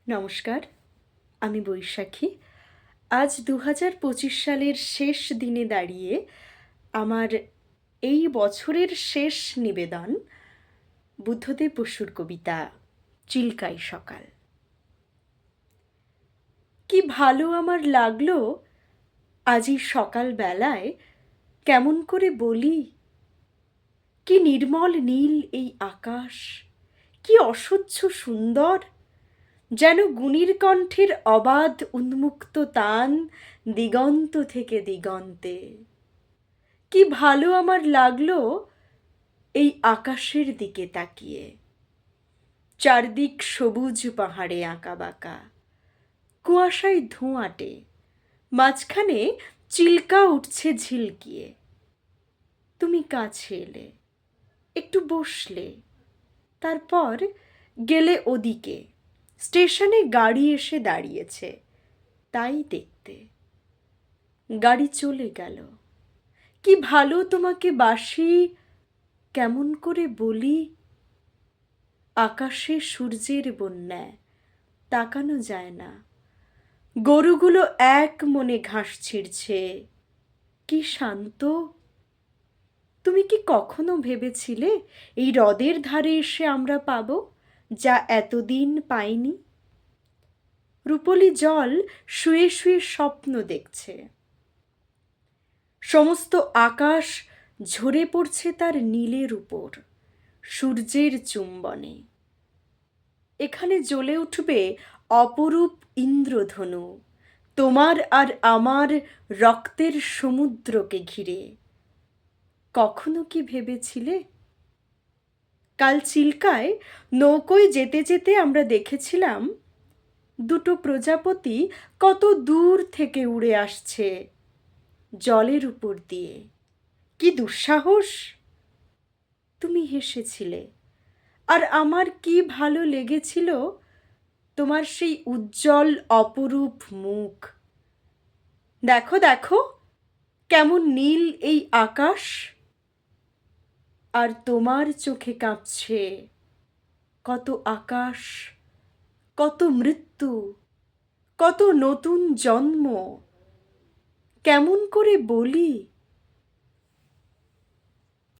নমস্কার, আমি বৈশাখী। আজ ২০২৫ সালের শেষ দিনে দাঁড়িয়ে আমার এই বছরের শেষ নিবেদন বুদ্ধদেব বসুর কবিতা চিল্কাই সকাল। কি ভালো আমার লাগলো আজই সকালবেলায়, কেমন করে বলি। কি নির্মল নীল এই আকাশ, কি অসহ্য সুন্দর, যেন গুণীর কণ্ঠের অবাধ উন্মুক্ত তান দিগন্ত থেকে দিগন্তে। কি ভালো আমার লাগলো এই আকাশের দিকে তাকিয়ে, চারদিক সবুজ পাহাড়ে আঁকা বাঁকা, কুয়াশায় ধোঁয়াটে, মাঝখানে চিল্কা উঠছে ঝিলকিয়ে। তুমি কাছে এলে, একটু বসলে, তারপর গেলে ওদিকে। স্টেশনে গাড়ি এসে দাঁড়িয়েছে, তাই দেখতে। গাড়ি চলে গেল। কি ভালো তোমাকে বাসি, কেমন করে বলি। আকাশে সূর্যের বন্যায় তাকানো যায় না। গরুগুলো এক মনে ঘাস ছিঁড়ছে, কি শান্ত। তুমি কি কখনো ভেবেছিলে এই হ্রদের ধারে এসে আমরা পাবো যা এতদিন পাইনি? রূপলি জল শুয়ে শুয়ে স্বপ্ন দেখছে। সমস্ত আকাশ ঝরে পড়ছে তার নীলের উপর, সূর্যের চুম্বনে। এখানে জ্বলে উঠবে অপরূপ ইন্দ্রধনু, তোমার আর আমার রক্তের সমুদ্রকে ঘিরে। কখনো কি ভেবেছিলে? কাল চিল্কায় নৌকোয় যেতে যেতে আমরা দেখেছিলাম দুটো প্রজাপতি কত দূর থেকে উড়ে আসছে জলের উপর দিয়ে। কি দুঃসাহস! তুমি হেসেছিলে, আর আমার কি ভালো লেগেছিল তোমার সেই উজ্জ্বল অপরূপ মুখ। দেখো দেখো, কেমন নীল এই আকাশ, আর তোমার চোখে কাঁপছে কত আকাশ, কত মৃত্যু, কত নতুন জন্ম। কেমন করে বলি।